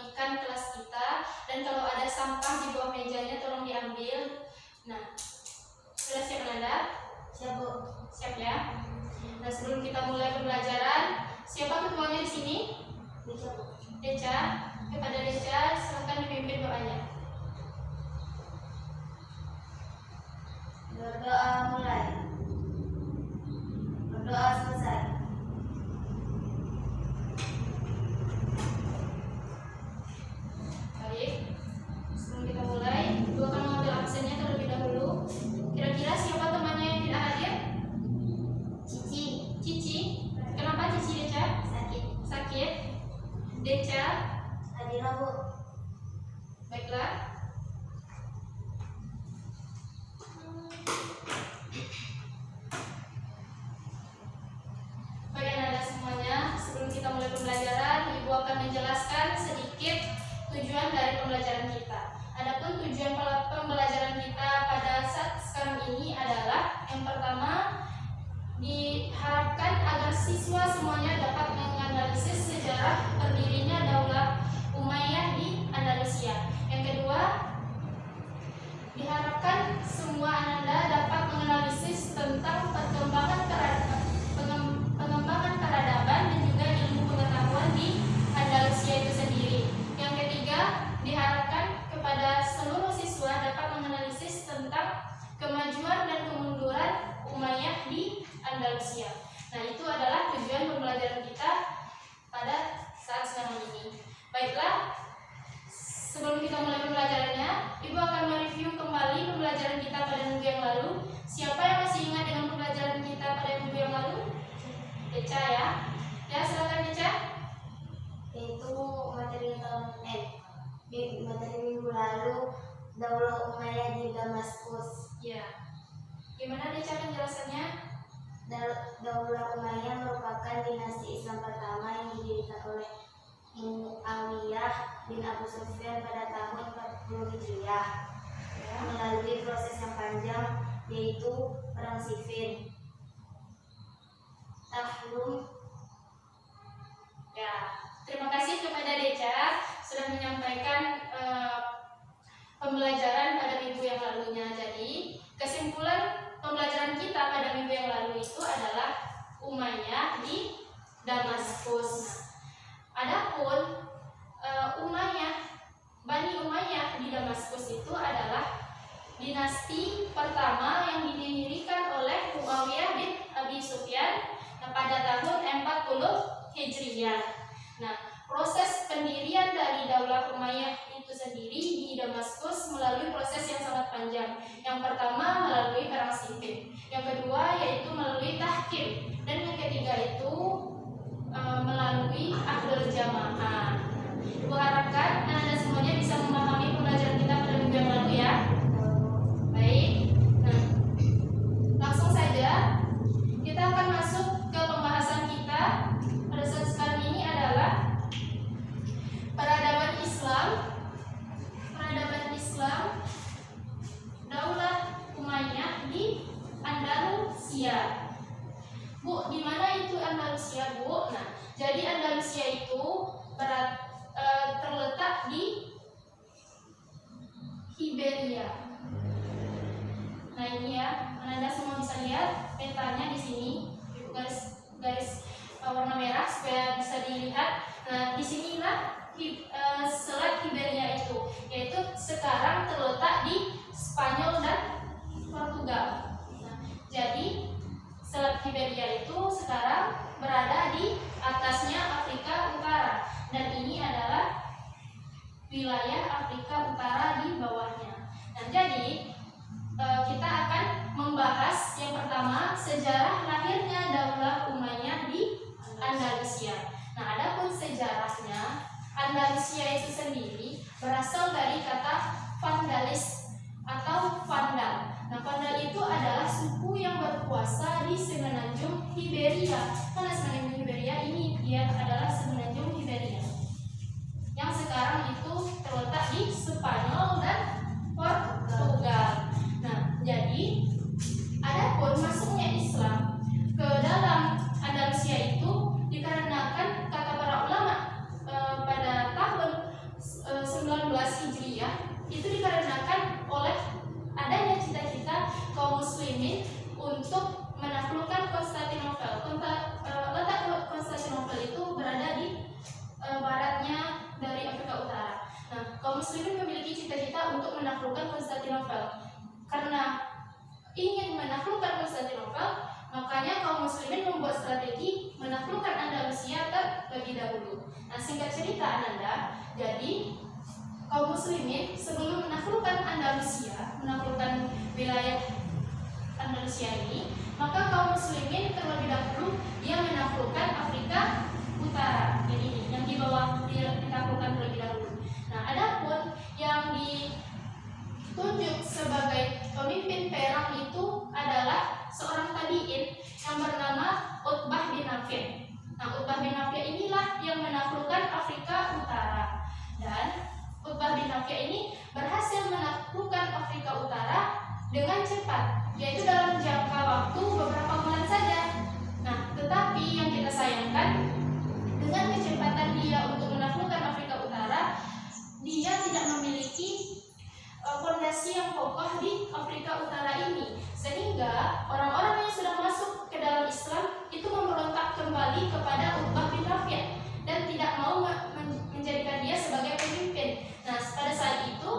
melanjutkan kelas kita. Dan kalau ada sampah di bawah mejanya tolong diambil. Nah, sudah siap Ananda? Siap, Bu. Siap ya. Nah, sebelum kita mulai pembelajaran, siapa ketuanya di sini? Deca, Bu. Deca. Kepada Deca silakan dipimpin doanya. Berdoa mulai. Berdoa selesai. Baik. Sebelum kita mulai, Ibu akan mengambil absennya terlebih dahulu. Kira-kira siapa temannya yang tidak hadir? Cici. Cici. Kenapa Cici, Deca? Sakit. Sakit. Deca. Hadirah, Bu. Baiklah. Baik Anda semuanya, sebelum kita mulai pembelajaran, Ibu akan menjelaskan sedikit tujuan dari pembelajaran kita. Adapun tujuan pembelajaran kita pada saat sekarang ini adalah yang pertama, diharapkan agar siswa semuanya dapat menganalisis sejarah berdirinya Daulah Umayyah di Andalusia. Yang kedua, diharapkan semua Ananda dapat menganalisis tentang pengembangan peradaban dan juga ilmu pengetahuan di Andalusia itu sendiri. Yang ketiga, diharapkan kepada seluruh siswa dapat menganalisis tentang kemajuan dan kemunduran Umayyah di Andalusia. Nah, itu adalah tujuan pembelajaran kita pada saat sekarang ini. Baiklah, sebelum kita mulai pembelajarannya, Ibu akan mereview kembali pembelajaran kita pada minggu yang lalu. Siapa yang masih ingat dengan pembelajaran kita pada minggu yang lalu? Deca ya. Ya, silakan Deca. Itu materi materi minggu lalu, Daulah Umayyah di Damaskus. Ya. Gimana Deca penjelasannya? Daulah Umayyah merupakan dinasti Islam pertama yang didirikan oleh Muawiyah bin Abu Sufyan pada tahun 40 Hijriah, melalui proses yang panjang, yaitu Perang Siffin, Tahlum. Ya, terima kasih kepada Deca sudah menyampaikan pembelajaran pada minggu yang lalunya. Jadi, kesimpulan pembelajaran kita pada minggu yang lalu itu adalah Umayyah di Damaskus. Adapun Bani Umayyah di Damaskus itu adalah dinasti pertama yang didirikan oleh Muawiyah bin Abi Sufyan pada tahun 40 Hijriah. Nah, proses pendirian dari Daulah Umayyah itu sendiri di Damaskus melalui proses yang sangat panjang. Yang pertama melalui Perang Siffin, yang kedua yaitu melalui tahkim, dan yang ketiga itu melalui Akhdul Jamaah. Ibu harapkan Anda semuanya bisa memahami pembelajaran kita pada minggu yang lalu ya. Baik. Nah, langsung saja kita akan masuk ke pembahasan kita pada saat sekarang ini adalah peradaban Islam. Peradaban Islam Daulah Umayyah di Andalusia. Bu, di mana itu Andalusia, Bu? Nah, jadi Andalusia itu terletak di Iberia. Nah, ini ya, Anda semua bisa lihat petanya di sini, garis warna merah supaya bisa dilihat. Nah, di sinilah Selat Iberia itu, yaitu sekarang terletak di Spanyol dan Portugal. Nah, jadi Selat Iberia itu sekarang berada di atasnya Afrika Utara, dan ini adalah wilayah Afrika Utara di bawahnya. Nah, jadi kita akan membahas yang pertama sejarah lahirnya Daulah Umayyah di Andalusia. Nah, adapun sejarahnya, Andalusia itu sendiri berasal dari kata Vandalis atau Vandal. Nah, Vandal itu adalah suku yang berkuasa di semenanjung Iberia. Mana semenanjung Iberia? Ini dia adalah semenanjung Iberia, yang sekarang itu terletak di Spanyol dan Portugal. Nah, jadi adapun masuknya Islam ke dalam Andalusia itu dikarenakan kata para ulama pada tahun kaum muslimin memiliki cita-cita untuk menaklukkan Konstantinopel. Karena ingin menaklukkan Konstantinopel, makanya kaum muslimin membuat strategi menaklukkan Andalusia terlebih dahulu. Nah, singkat cerita Ananda, jadi kaum muslimin sebelum menaklukkan Andalusia, menaklukkan wilayah Andalusia ini, maka kaum muslimin terlebih dahulu dia menaklukkan Afrika Utara. Jadi ini yang di bawah dia ditaklukkan terlebih dahulu. Nah, adapun yang ditunjuk sebagai pemimpin perang itu adalah seorang tabi'in yang bernama Utbah bin Nafi'. Nah, Utbah bin Nafi' inilah yang menaklukkan Afrika Utara. Dan Utbah bin Nafi' ini berhasil menaklukkan Afrika Utara dengan cepat, yaitu dalam jangka waktu beberapa bulan saja. Nah, tetapi yang kita sayangkan, dengan kecepatan dia untuk menaklukkan Afrika Utara, dia tidak memiliki fondasi yang kokoh di Afrika Utara ini, sehingga orang-orang yang sudah masuk ke dalam Islam itu memberontak kembali kepada Utbah bin Nafi' dan tidak mau menjadikan dia sebagai pemimpin. Nah, pada saat itu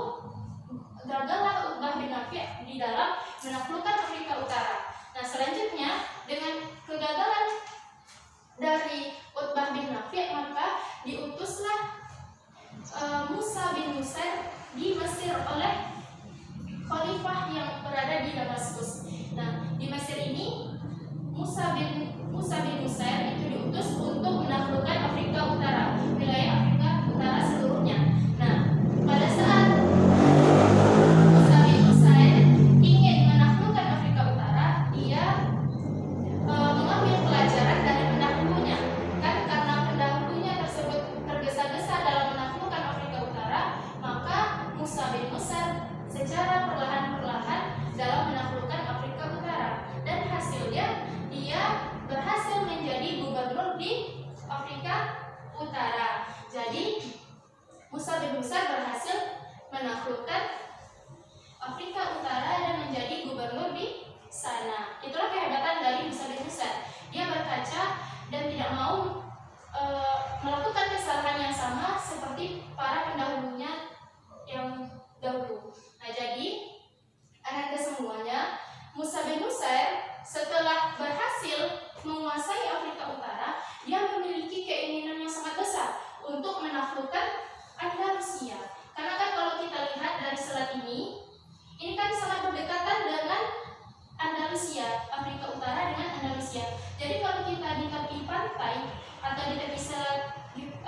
gagallah Utbah bin Nafi' di dalam menaklukkan Afrika Utara. Nah, selanjutnya dengan kegagalan dari Utbah bin Nafi', maka diutuslah Musa bin Nusair di Mesir oleh khalifah yang berada di Damaskus. Nah, di Mesir ini Musa bin Nusair itu diutus untuk menaklukkan Afrika Utara, wilayah Afrika Utara seluruhnya. Nah, pada saat Musa bin Nusair ingin menaklukkan Afrika Utara, dia mengambil pelajaran dari pendahulunya. Kan karena pendahulunya tersebut tergesa-gesa dalam menaklukkan Afrika Utara, maka Musa bin Nusair secara perlahan-perlahan dalam menaklukkan Afrika Utara, dan hasilnya dia berhasil menjadi gubernur di Afrika Utara. Jadi Musa bin Nusair berhasil menaklukkan Afrika Utara dan menjadi gubernur di sana. Itulah kehebatan dari Musa bin Nusair. Dia berkaca dan tidak mau melakukan kesalahan yang sama seperti para pendahulunya yang dahulu. Nah, jadi Ananda semuanya, Musa bin Nusair setelah berhasil menguasai Afrika Utara, dia memiliki keinginan yang sangat besar untuk menaklukkan Andalusia. Karena kan kalau kita lihat dari selat ini kan sangat berdekatan dengan Andalusia, Afrika Utara dengan Andalusia. Jadi kalau kita di tepi pantai atau di tepi selat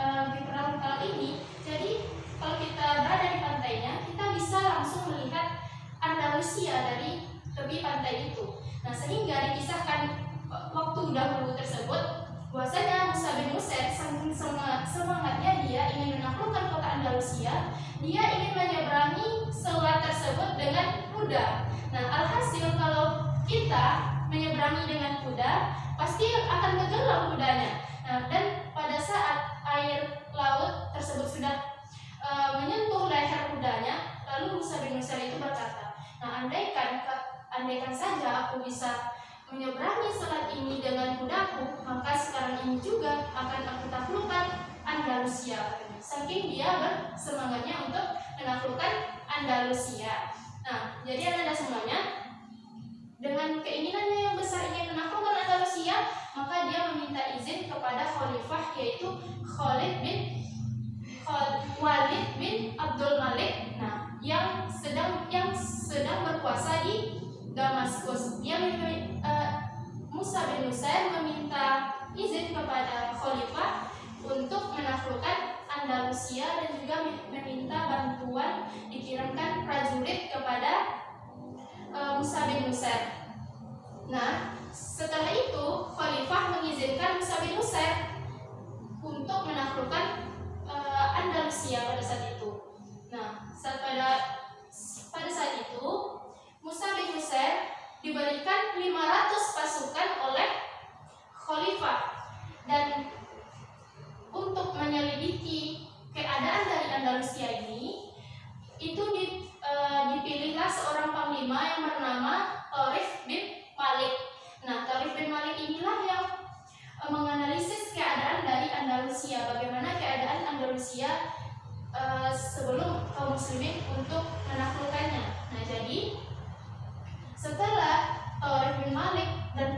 Gibraltar ini, jadi kalau kita berada di pantainya, kita bisa langsung melihat Andalusia dari tepi pantai itu. Nah, sehingga dikisahkan waktu dahulu tersebut bahwasanya Musa bin Nusair saking semangatnya dia ingin menaklukkan kota Andalusia, dia ingin menyeberangi selat tersebut dengan kuda. Nah, alhasil kalau kita menyeberangi dengan kuda, pasti akan tenggelam kudanya. Nah, dan pada saat air laut tersebut sudah menyentuh leher kudanya, lalu Musa bin Nusair itu berkata, nah, andaikan saja aku bisa menyeberangi selat ini dengan kudaku, maka sekarang ini juga akan aku taklukkan Andalusia. Saking dia bersemangatnya untuk menaklukkan Andalusia. Nah, jadi Anda semuanya dengan keinginannya yang besar ingin menaklukkan Andalusia, maka dia meminta izin kepada khalifah, yaitu Walid bin Abdul Malik, nah, yang sedang berkuasa di Damaskus. Musa bin Nusair meminta izin kepada khalifah untuk menaklukkan Andalusia dan juga meminta bantuan dikirimkan prajurit kepada Musa bin Nusair. Nah, setelah itu khalifah mengizinkan Musa bin Nusair untuk menaklukkan Andalusia pada saat itu. Nah, pada saat itu Musa bin Nusair diberikan 500 pasukan oleh khalifah, dan untuk menyelidiki keadaan dari Andalusia ini, itu dipilihlah seorang panglima yang bernama Tharif bin Malik. Nah, Tharif bin Malik inilah yang menganalisis keadaan dari Andalusia, bagaimana keadaan Andalusia sebelum kaum muslimin untuk menaklukkannya. Nah, jadi setelah Thaurif bin Malik dan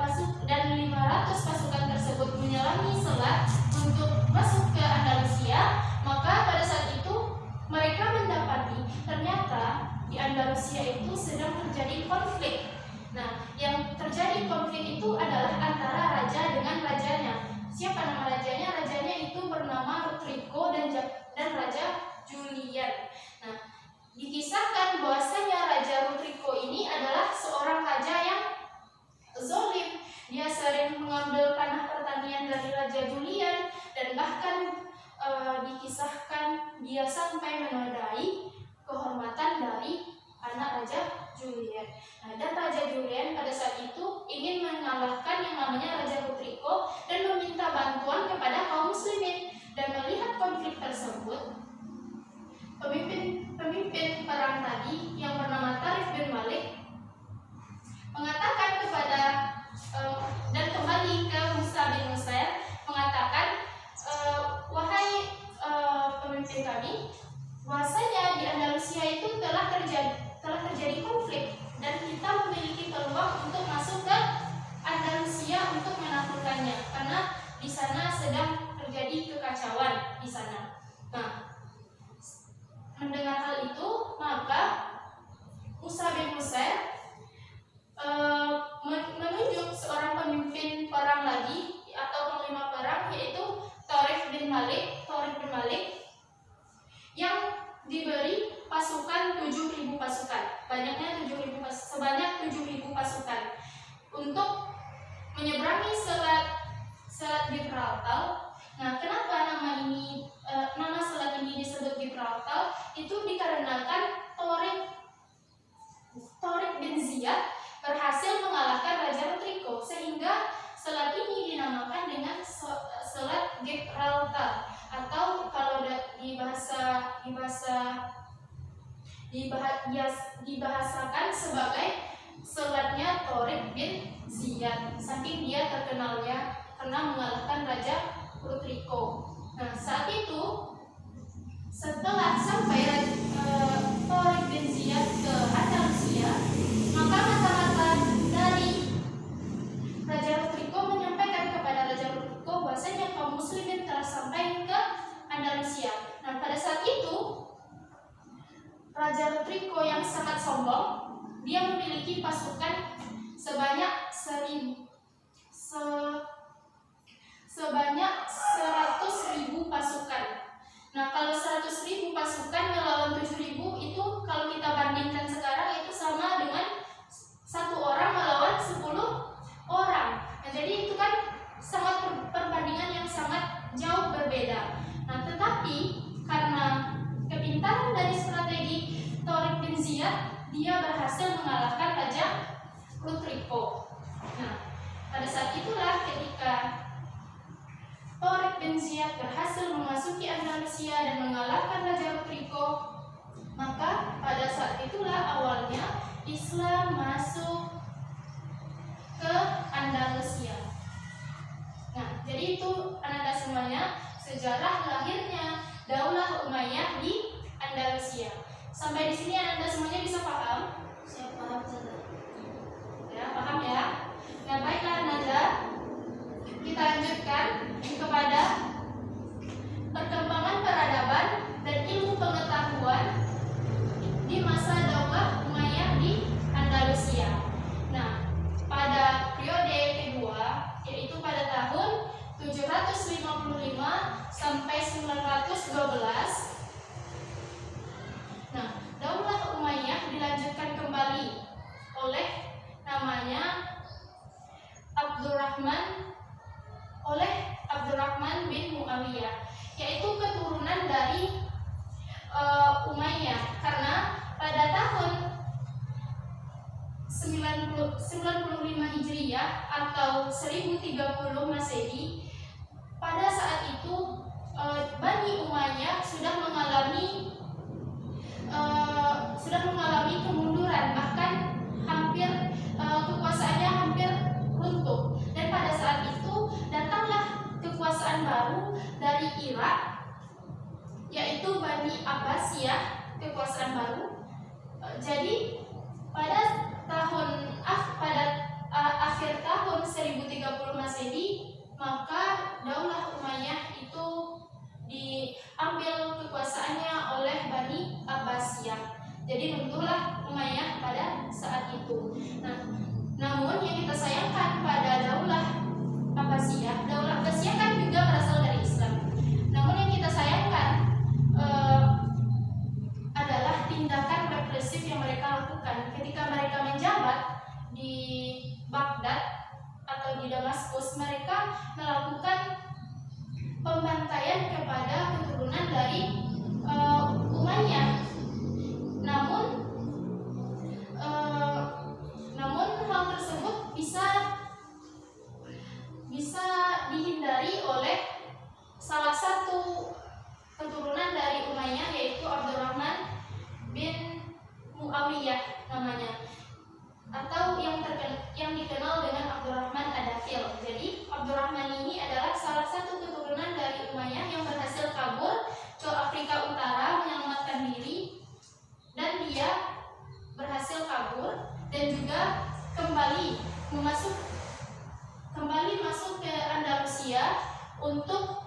500 pasukan tersebut menyelangi selat untuk masuk ke Andalusia, maka pada saat itu mereka mendapati ternyata di Andalusia itu sedang terjadi konflik. Nah, yang terjadi konflik itu adalah antara raja dengan rajanya. Siapa nama rajanya? Rajanya itu bernama Rodrigo dan Raja Julian. Nah, dikisahkan bahwasanya Raja Rodrigo ini adalah seorang raja yang zolim. Dia sering mengambil tanah pertanian dari Raja Julian, dan bahkan dikisahkan dia sampai menodai kehormatan dari anak Raja Julian. Nah, dan Raja Julian pada saat itu ingin mengalahkan yang namanya Raja Rodrigo dan meminta bantuan kepada kaum muslimin. Dan melihat konflik tersebut, pemimpin perang tadi yang bernama Thaurif bin Malik mengatakan kepada dan kembali ke Musa bin Nusair mengatakan, wahai pemimpin kami, bahwasanya di Andalusia itu telah terjadi konflik dan kita memiliki peluang untuk masuk ke Andalusia untuk menaklukkannya karena di sana sedang terjadi kekacauan di sana. Nah, mendengar hal itu, maka Musa bin Nusair menunjuk seorang pemimpin perang lagi atau panglima perang, yaitu Thaurif bin Malik yang diberi pasukan 7.000 pasukan, sebanyak 7.000 pasukan untuk menyeberangi selat Gibraltar. Nah, kenapa nama selat ini disebut Gibraltar? Itu dikarenakan Thaurif bin Ziyad berhasil mengalahkan Raja Rodrigo, sehingga selat ini dinamakan dengan selat Gibraltar, atau kalau dibahasakan sebagai selatnya Thaurif bin Ziyad, saking dia terkenalnya karena mengalahkan Raja Rodrigo. Nah, saat itu setelah sampai Thaurif bin Ziyad ke Andalusia, maka mata-mata dari Raja Rodrigo menyampaikan kepada Raja Rodrigo bahwasanya kaum muslimin telah sampai ke Andalusia. Nah, pada saat itu Raja Rodrigo yang sangat sombong, dia memiliki pasukan sebanyak 100.000 pasukan. Nah, kalau 100.000 pasukan melawan 7.000 itu kalau kita bandingkan sekarang itu sama dengan 1 orang melawan 10 orang. Nah, jadi itu kan sangat perbandingan yang sangat jauh berbeda. Nah, tetapi karena kepintaran dari strategi Thaurif bin Ziyad, dia berhasil mengalahkan Raja Rodrigo. Nah, pada saat itulah ketika Thaurif bin Ziyad berhasil memasuki Andalusia dan mengalahkan Raja Rodrigo, maka pada saat itulah awalnya Islam masuk ke Andalusia. Nah, jadi itu anak-anak semuanya sejarah lahirnya Daulah Umayyah di Andalusia. Sampai di sini anak-anak semuanya bisa paham? Saya paham, Ya, paham ya? Nah, baiklah anak-anak, kita lanjutkan kepada perkembangan peradaban dan ilmu pengetahuan di masa Daulah Umayyah di Andalusia. Nah, pada periode kedua, yaitu pada tahun 755 sampai 912. Nah, Daulah Umayyah dilanjutkan kembali oleh namanya Abdurrahman bin Muawiyah, yaitu keturunan dari Umayyah, karena pada tahun 95 Hijriah atau 1030 Masehi, pada saat itu Bani Umayyah sudah mengalami kemunduran, bahkan hampir kekuasaannya hampir runtuh. Dan pada saat itu datanglah kekuasaan baru dari Irak, yaitu Bani Abbasiyah. Kekuasaan Jadi runtuhlah Umayyah pada saat itu. Nah, namun yang kita sayangkan pada Daulah Abbasiyah kan juga berasal dari Islam. Namun yang kita sayangkan adalah tindakan represif yang mereka lakukan ketika mereka menjabat di Baghdad atau di Damaskus. Mereka melakukan pembantaian kepada keturunan dari Umayyah. Namun hal tersebut bisa dihindari oleh salah satu keturunan dari Umayyah, yaitu Abdurrahman bin Muawiyah namanya, atau yang dikenal dengan Abdurrahman Ad-Dakhil. Jadi Abdurrahman ini adalah salah satu keturunan dari Umayyah yang berhasil kabur ke Afrika Utara menyelamatkan diri, dan dia berhasil kabur dan juga kembali masuk ke Andalusia untuk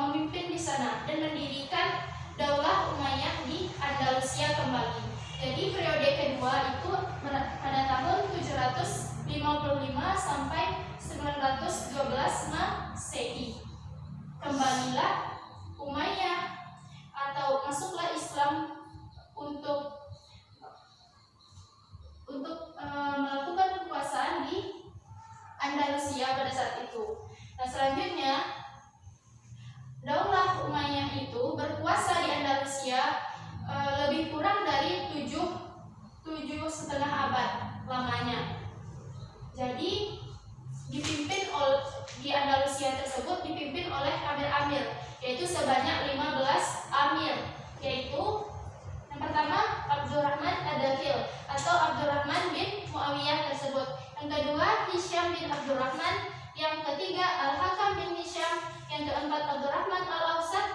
memimpin di sana dan mendirikan Daulah Umayyah di Andalusia kembali. Jadi periode kedua itu pada tahun 755 sampai 912 Masehi. Kembalilah Umayyah atau masuklah Islam untuk melakukan kekuasaan di Andalusia pada saat itu. Nah, selanjutnya Daulah Umayyah itu berkuasa di Andalusia lebih kurang dari 7,5 abad lamanya. Jadi di Andalusia tersebut dipimpin oleh amir-amir, yaitu sebanyak 15 amir, yaitu yang pertama Abdurrahman Ad-Dakhil atau Abdurrahman bin Muawiyah tersebut. Yang kedua Hisham bin Abdurrahman, yang ketiga Al-Hakam bin Hisham, yang keempat Abdurrahman Al-Awsat,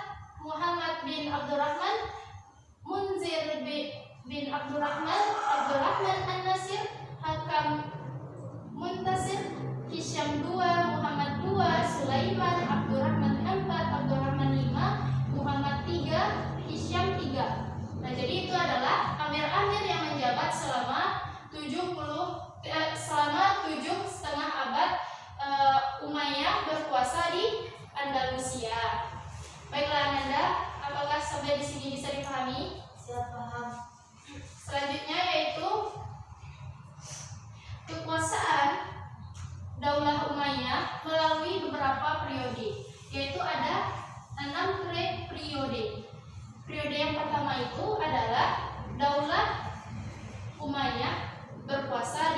Muhammad bin Abdurrahman, Munzir bin Abdurrahman, Abdurrahman An-Nasir, Hakam Muntasir, Hisham 2, Muhammad 2, Sulaiman, Abdurrahman 4, Abdurrahman 5, Muhammad 3, Hisham 3. Nah, jadi itu adalah amir-amir yang menjabat selama 7,5 abad Umayyah berkuasa di Andalusia. Baiklah Ananda, apakah sampai di sini bisa dipahami? Siap, paham. Selanjutnya yaitu kekuasaan Daulah Umayyah melalui beberapa periode, yaitu ada 6 periode. Periode yang pertama itu adalah Daulah Umayyah berkuasa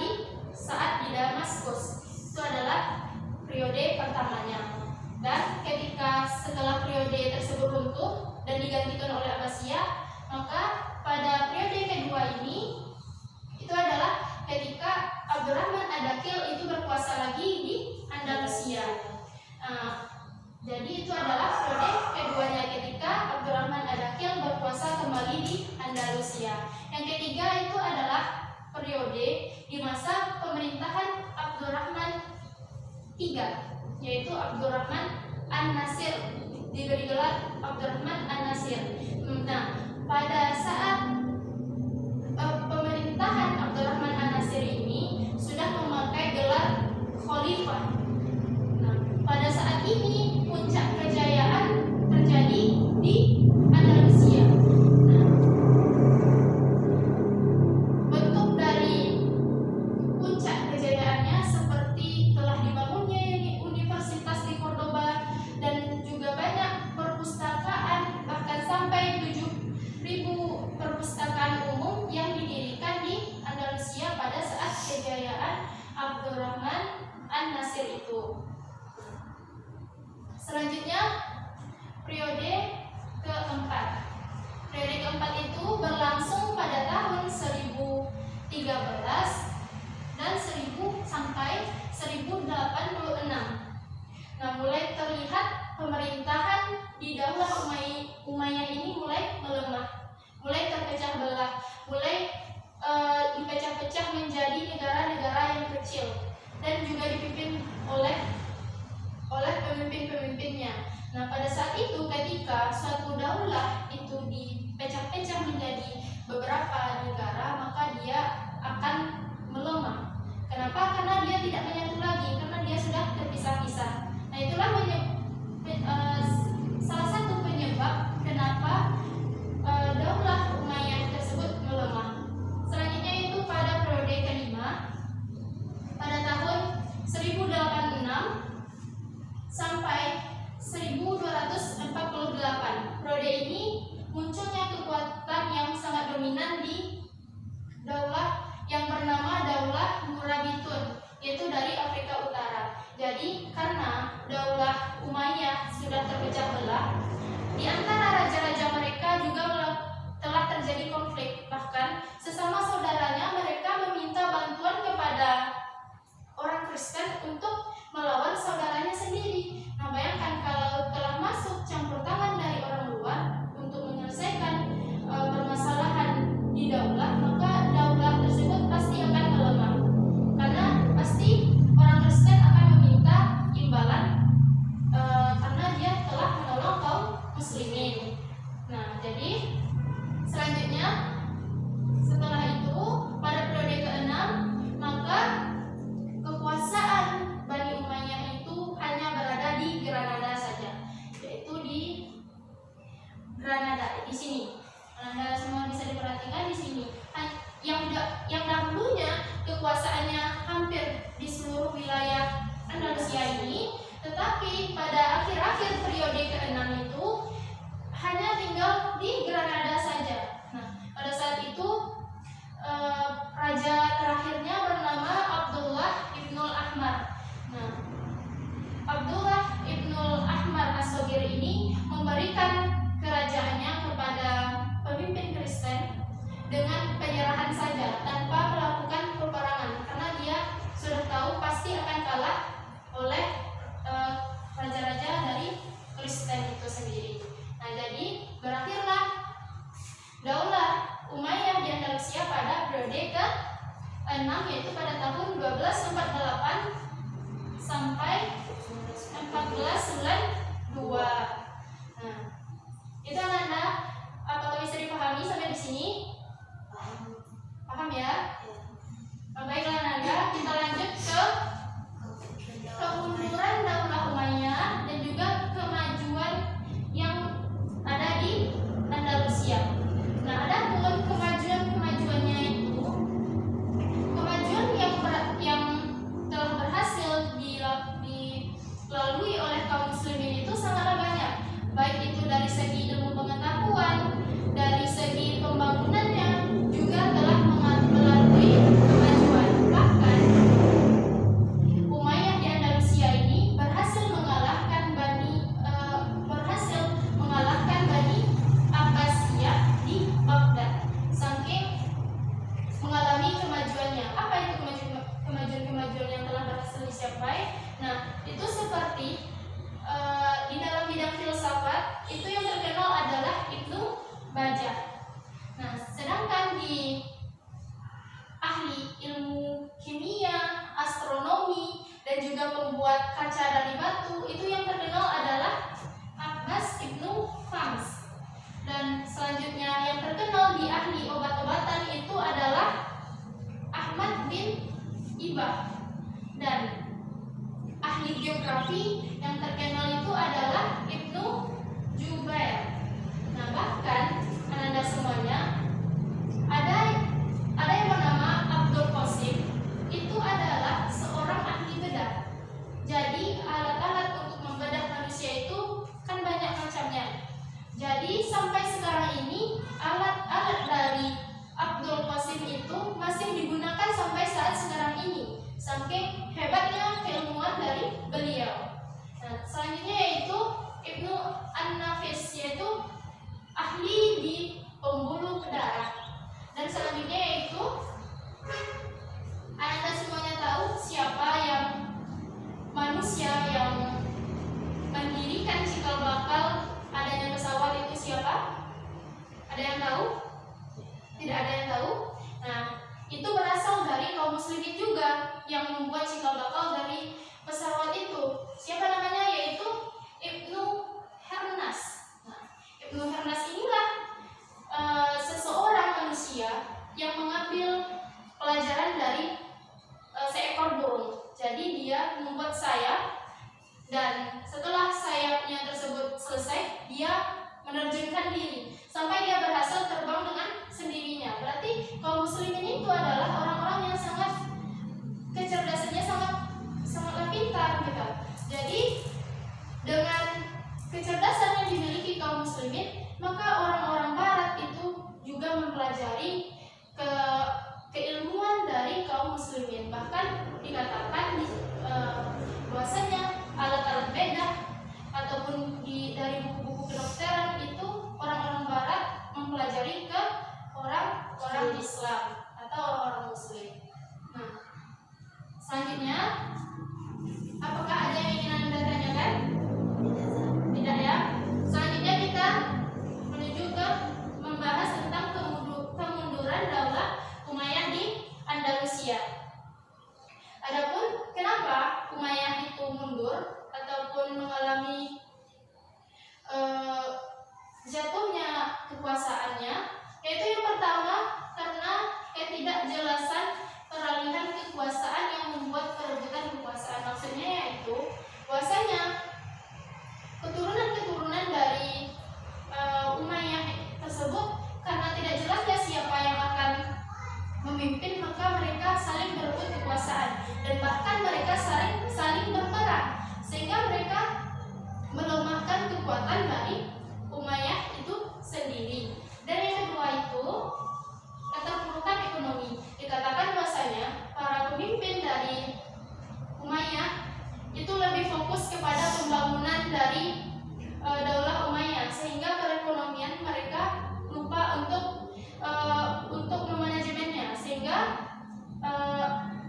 saat di Damaskus. Itu adalah periode pertamanya. Dan ketika setelah periode tersebut runtuh dan digantikan oleh Abbasiyah, maka pada periode kedua ini itu adalah ketika Abdurrahman Ad-Dakhil itu berkuasa lagi di Andalusia. Jadi itu adalah periode keduanya ketika Abdurrahman Ad-Dakhil berkuasa kembali di Andalusia. Yang ketiga itu adalah periode di masa pemerintahan Abdurrahman III, yaitu Abdurrahman An-Nasir, diberi gelar Abdurrahman An-Nasir. Nah, pada saat pemerintahan Abdurrahman An-Nasir ini sudah memakai gelar khalifah. Nah, pada saat ini puncak kejayaan terjadi di Andalusia. Nah, bentuk dari puncak kejayaannya seperti telah dibangunnya universitas di Cordoba dan juga banyak perpustakaan, bahkan sampai 7.000 perpustakaan umum yang didirikan di Andalusia pada saat kejayaan Abdurrahman An-Nasir itu. Selanjutnya periode keempat. Periode keempat itu berlangsung pada tahun 1013 dan 1000 sampai 1086. Nah, mulai terlihat pemerintahan di Daulah Umayyah ini mulai melemah, mulai terpecah belah, mulai dipecah-pecah menjadi negara-negara yang kecil dan juga dipimpin oleh pemimpin-pemimpinnya. Nah, pada saat itu ketika suatu daulah itu dipecah-pecah menjadi sini. Anda semua bisa diperhatikan di sini. Yang dahulunya kekuasaannya hampir di seluruh wilayah Andalusia ini, tetapi pada akhir-akhir periode ke-6 itu hanya tinggal di Granada saja. Nah, pada saat itu raja terakhirnya bernama Abdullah Ibnul Ahmar. Nah, Abdullah Ibnul Ahmar As-Shogir ini memberikan kerajaannya kepada pemimpin Kristen dengan penyerahan saja tanpa melakukan peperangan, karena dia sudah tahu pasti akan kalah oleh raja-raja dari Kristen itu sendiri. Nah, jadi berakhirlah Daulah Umayyah di Andalusia pada periode ke-6, yaitu pada tahun 1248 sampai 1492. Nah, itu anak-anak, apakah bisa dipahami sampai di sini? Paham ya? Baiklah anak-anak, kita lanjut ke kemunduran Daulah Umayyah dan juga kemajuan yang ada di Andalusia. Nah, ada pun kemajuannya itu, kemajuan yang telah berhasil dilalui oleh kaum muslimin itu sangatlah banyak, baik itu dari segi ilmu pengetahuan, dari segi pembangunannya juga telah melalui kemajuan. Bahkan Umayyah di Andalusia ini berhasil mengalahkan Bani Abbasiyah di Baghdad, saking mengalami kemajuannya. Apa itu kemajuan yang telah berhasil dicapai? Nah, itu seperti di dalam bidang filsafat itu yang terkenal adalah Ibnu Bajjah. Nah, sedangkan di ahli ilmu kimia, astronomi, dan juga pembuat kaca dari batu, itu yang terkenal adalah Abbas Ibnu Fams. Dan selanjutnya yang terkenal di ahli obat-obatan itu adalah Ahmad bin Ibah. Dan ahli geografi yang terkenal itu adalah Ibnu Jubair. Nah, bahkan Anda semuanya ada yang bernama Abdul Qasim, itu adalah seorang ahli bedah. Jadi alat-alat untuk membedah manusia itu kan banyak macamnya. Jadi sampai sekarang ini alat-alat dari Abdul Qasim itu masih digunakan sampai saat sekarang ini. Saking hebatnya keilmuan dari beliau. Nah, selanjutnya yaitu Ibnu An-Nafis, yaitu ahli di pembuluh darah. Dan selanjutnya yaitu Anda semuanya tahu siapa yang manusia yang mendirikan cikal bakal adanya pesawat itu siapa? Ada yang tahu? Tidak ada yang tahu? Nah, itu berasal dari kaum muslimin juga yang membuat cikal bakal dari pesawat itu. Siapa namanya? Yaitu Ibnu Hernas. Nah, Ibnu Hernas inilah seseorang manusia yang mengambil pelajaran dari seekor burung. Jadi dia membuat sayap, dan setelah sayapnya tersebut selesai, dia menerjunkan diri sampai dia berhasil terbang dengan sendirinya. Berarti kaum muslimin itu adalah orang-orang yang sangat kecerdasannya sangatlah pintar gitu. Jadi dengan kecerdasan yang dimiliki kaum muslimin, maka dan bahkan mereka saling berperang sehingga mereka melemahkan kekuatan dari Umayyah itu sendiri. Dan yang kedua itu keterpurukan ekonomi. Dikatakan bahwasanya para pemimpin dari Umayyah itu lebih fokus kepada pembangunan dari Daulah Umayyah sehingga perekonomian mereka lupa untuk memanajemennya, sehingga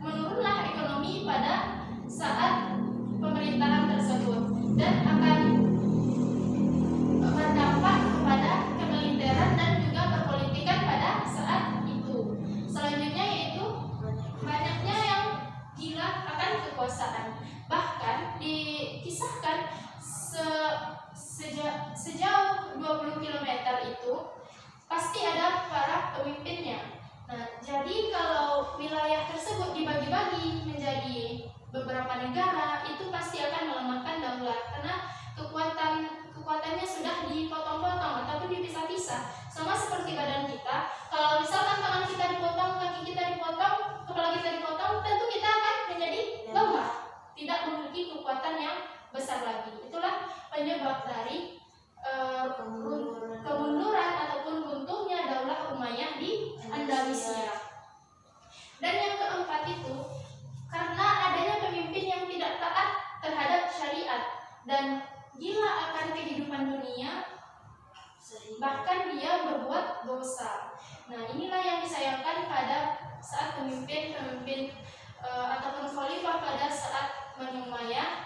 menurunlah ekonomi pada saat pemerintahan tersebut dan akan berdampak kepada kemiliteran dan juga perpolitikan pada saat itu. Selanjutnya yaitu banyaknya yang gila akan kekuasaan. Bahkan dikisahkan sejauh 20 km itu pasti ada para pemimpinnya. Nah, jadi kalau wilayah tersebut dibagi-bagi menjadi beberapa negara, itu pasti akan melemahkan daulah karena kekuatannya sudah dipotong-potong ataupun dipisah-pisah. Sama seperti badan kita, kalau misalkan tangan kita dipotong, kaki kita dipotong, kepala kita dipotong, tentu kita akan menjadi lemah, tidak memiliki kekuatan yang besar lagi. Itulah penyebab dari kemunduran ataupun runtuhnya Daulah Umayyah di Andalusia. Dan yang keempat itu karena adanya pemimpin yang tidak taat terhadap syariat dan gila akan kehidupan dunia, bahkan dia berbuat dosa. Nah, inilah yang disayangkan pada saat pemimpin ataupun khalifah pada saat Bani Umayyah,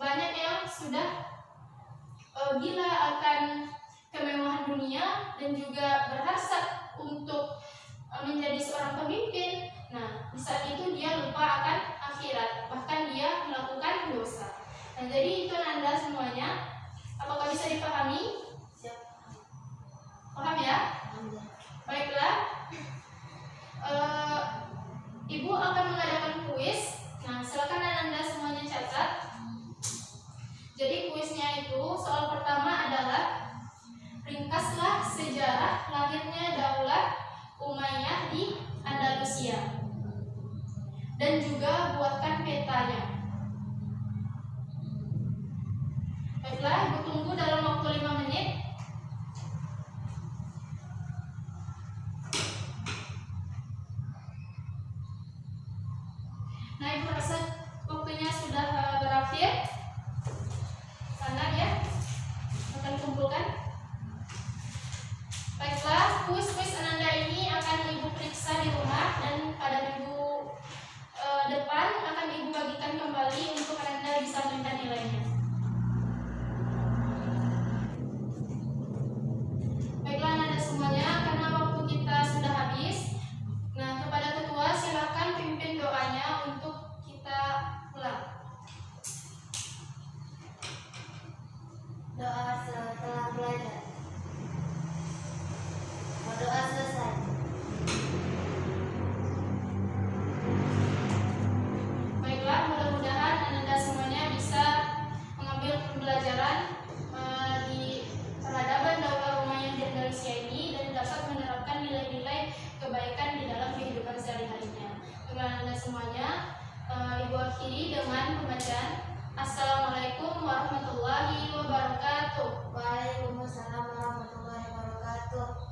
banyak yang sudah gila akan kemewahan dunia dan juga berhasad untuk menjadi seorang pemimpin. Nah, di saat itu dia lupa akan akhirat, bahkan dia melakukan dosa. Nah, jadi itu Anda semuanya. Apakah bisa dipahami? Paham ya? Baiklah. Ibu akan mengadakan kuis. Nah, silakan Anda semuanya catat. Jadi kuisnya itu soal pertama adalah ringkaslah sejarah lahirnya Daulah Umayyah di Andalusia dan juga buatkan petanya. Baiklah, Ibu tunggu dalam waktu 5 menit. Nah, Ibu rasa waktunya sudah berakhir. Karena ya akan kumpulkan. Baiklah, kuis Ananda ini akan Ibu periksa di rumah dan pada minggu depan akan Ibu bagikan kembali untuk Ananda bisa melihat nilainya. Baiklah Ananda semuanya, karena waktu kita sudah habis. Nah, kepada ketua silakan pimpin doanya untuk kita pulang. Doa setelah belajar. Berdoa selesai. Baiklah, mudah-mudahan Anda semuanya bisa mengambil pembelajaran di peradaban Daulah Umayyah di Andalusia ini dan dapat menerapkan nilai-nilai kebaikan di dalam kehidupan sehari-harinya. Baiklah Anda semuanya, Ibu akhiri dengan pembacaan Assalamualaikum warahmatullahi wabarakatuh. Waalaikumsalam warahmatullahi wabarakatuh.